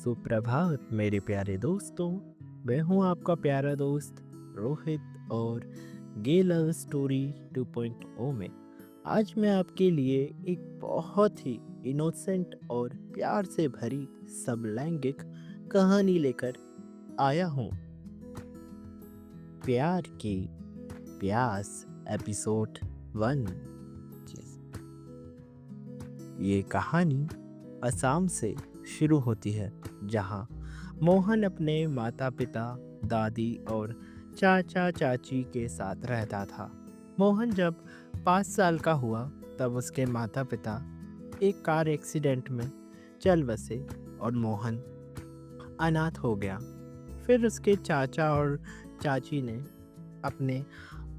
सुप्रभात मेरे प्यारे दोस्तों। मैं हूं आपका प्यारा दोस्त रोहित और गे लव स्टोरी 2.0 में आज मैं आपके लिए एक बहुत ही इनोसेंट और प्यार से भरी समलैंगिक कहानी लेकर आया हूं। प्यार की प्यास एपिसोड 1। ये कहानी असम से शुरू होती है, जहां मोहन अपने माता पिता, दादी और चाचा चाची के साथ रहता था। मोहन जब 5 साल का हुआ तब उसके माता पिता एक कार एक्सीडेंट में चल बसे और मोहन अनाथ हो गया। फिर उसके चाचा और चाची ने अपने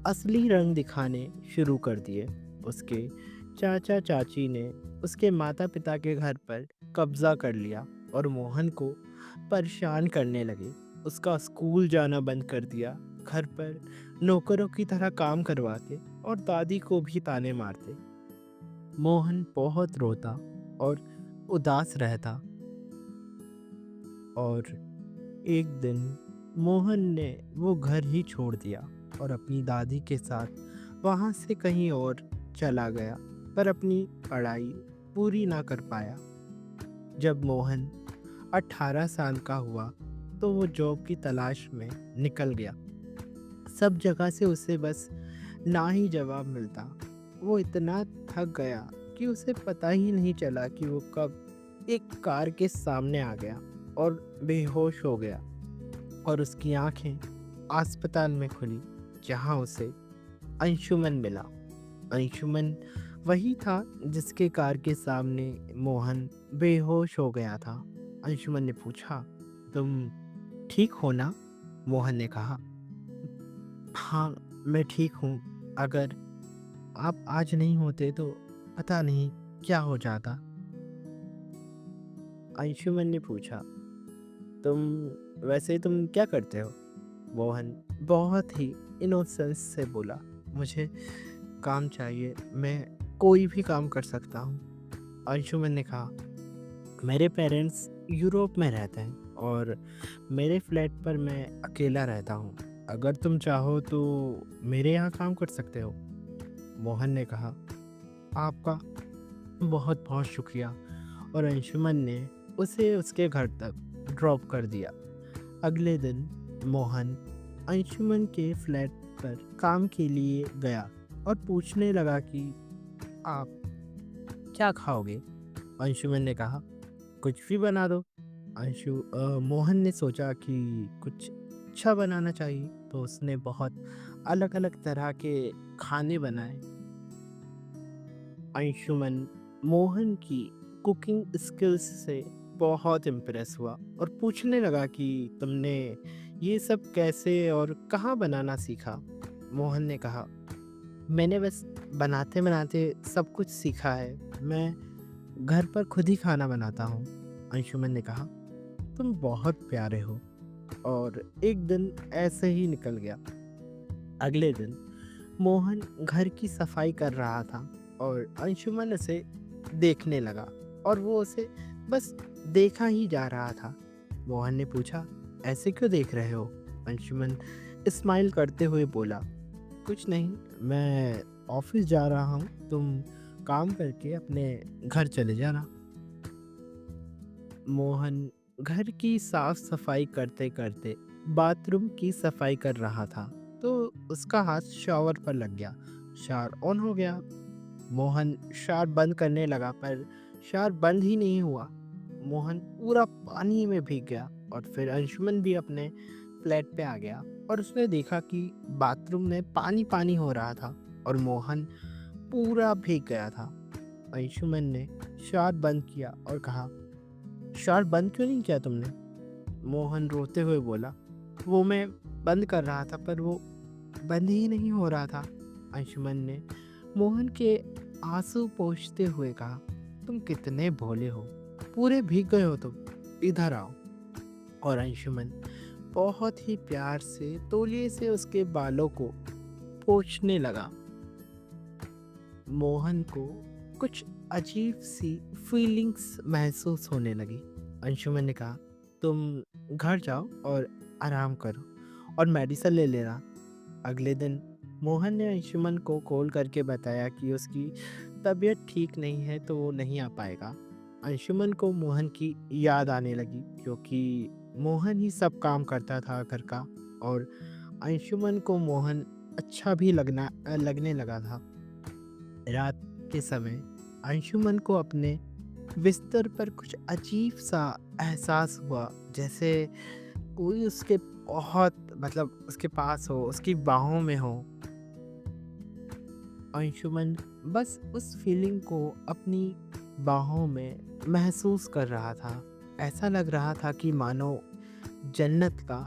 असली रंग दिखाने शुरू कर दिए। उसके चाचा चाची ने उसके माता पिता के घर पर कब्जा कर लिया और मोहन को परेशान करने लगे। उसका स्कूल जाना बंद कर दिया, घर पर नौकरों की तरह काम करवाते और दादी को भी ताने मारते। मोहन बहुत रोता और उदास रहता और एक दिन मोहन ने वो घर ही छोड़ दिया और अपनी दादी के साथ वहाँ से कहीं और चला गया, पर अपनी पढ़ाई पूरी ना कर पाया। जब मोहन 18 साल का हुआ तो वो जॉब की तलाश में निकल गया। सब जगह से उसे बस ना ही जवाब मिलता। वो इतना थक गया कि उसे पता ही नहीं चला कि वो कब एक कार के सामने आ गया और बेहोश हो गया और उसकी आंखें अस्पताल में खुली, जहां उसे अंशुमन मिला। अंशुमन वही था जिसके कार के सामने मोहन बेहोश हो गया था। अंशुमन ने पूछा, तुम ठीक हो ना? मोहन ने कहा, हाँ मैं ठीक हूँ। अगर आप आज नहीं होते तो पता नहीं क्या हो जाता। अंशुमन ने पूछा, तुम तुम क्या करते हो? मोहन बहुत ही इनोसेंस से बोला, मुझे काम चाहिए, मैं कोई भी काम कर सकता हूँ। अंशुमन ने कहा, मेरे पेरेंट्स यूरोप में रहते हैं और मेरे फ्लैट पर मैं अकेला रहता हूँ। अगर तुम चाहो तो मेरे यहाँ काम कर सकते हो। मोहन ने कहा, आपका बहुत बहुत शुक्रिया, और अंशुमन ने उसे उसके घर तक ड्रॉप कर दिया। अगले दिन मोहन अंशुमन के फ्लैट पर काम के लिए गया और पूछने लगा कि आप क्या खाओगे? अंशुमन ने कहा, कुछ भी बना दो। मोहन ने सोचा कि कुछ अच्छा बनाना चाहिए, तो उसने बहुत अलग अलग तरह के खाने बनाए। अंशुमन मोहन की कुकिंग स्किल्स से बहुत इम्प्रेस हुआ और पूछने लगा कि तुमने ये सब कैसे और कहाँ बनाना सीखा? मोहन ने कहा, मैंने बस बनाते बनाते सब कुछ सीखा है। मैं घर पर खुद ही खाना बनाता हूँ। अंशुमन ने कहा, तुम बहुत प्यारे हो। और एक दिन ऐसे ही निकल गया। अगले दिन मोहन घर की सफाई कर रहा था और अंशुमन उसे देखने लगा और वो उसे बस देखा ही जा रहा था। मोहन ने पूछा, ऐसे क्यों देख रहे हो? अंशुमन स्माइल करते हुए बोला, कुछ नहीं, मैं ऑफिस जा रहा हूँ, तुम काम करके अपने घर चले जाना। मोहन घर की साफ सफाई करते करते बाथरूम की सफाई कर रहा था, तो उसका हाथ शॉवर पर लग गया। शावर ऑन हो गया। मोहन शावर बंद करने लगा, पर शावर बंद ही नहीं हुआ। मोहन पूरा पानी में भीग गया और फिर अंशुमन भी अपने फ्लैट पे आ गया और उसने देखा कि बाथरूम में पानी पानी हो रहा था और मोहन पूरा भीग गया था। अंशुमन ने शावर बंद किया और कहा, शावर बंद क्यों नहीं किया तुमने? मोहन रोते हुए बोला, वो मैं बंद कर रहा था पर वो बंद ही नहीं हो रहा था। अंशुमन ने मोहन के आंसू पोंछते हुए कहा, तुम कितने भोले हो, पूरे भीग गए हो तुम, इधर आओ। और अंशुमन बहुत ही प्यार से तौलिए से उसके बालों को पोंछने लगा। मोहन को कुछ अजीब सी फीलिंग्स महसूस होने लगी। अंशुमन ने कहा, तुम घर जाओ और आराम करो और मेडिसिन ले लेना। अगले दिन मोहन ने अंशुमन को कॉल करके बताया कि उसकी तबीयत ठीक नहीं है तो वो नहीं आ पाएगा। अंशुमन को मोहन की याद आने लगी क्योंकि मोहन ही सब काम करता था घर का, और अंशुमन को मोहन अच्छा भी लगने लगा था। रात के समय अंशुमन को अपने बिस्तर पर कुछ अजीब सा एहसास हुआ, जैसे कोई उसके बहुत उसके पास हो, उसकी बाहों में हो। अंशुमन बस उस फीलिंग को अपनी बाहों में महसूस कर रहा था। ऐसा लग रहा था कि मानो जन्नत का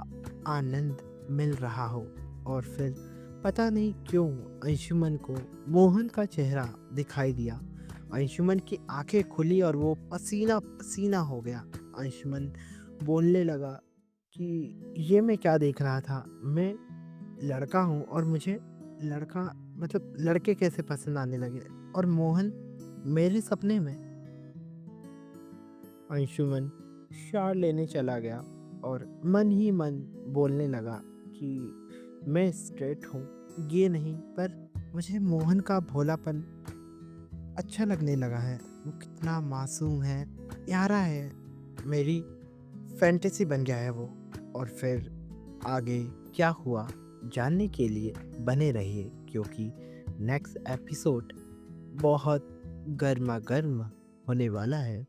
आनंद मिल रहा हो। और फिर पता नहीं क्यों अंशुमन को मोहन का चेहरा दिखाई दिया। अंशुमन की आंखें खुली और वो पसीना पसीना हो गया। अंशुमन बोलने लगा कि ये मैं क्या देख रहा था, मैं लड़का हूँ और मुझे लड़का लड़के कैसे पसंद आने लगे, और मोहन मेरे सपने में। अंशुमन शार लेने चला गया और मन ही मन बोलने लगा कि मैं स्ट्रेट हूँ, ये नहीं, पर मुझे मोहन का भोलापन अच्छा लगने लगा है। वो कितना मासूम है, प्यारा है, मेरी फैंटेसी बन गया है वो। और फिर आगे क्या हुआ जानने के लिए बने रहिए, क्योंकि नेक्स्ट एपिसोड बहुत गर्मा गर्म होने वाला है।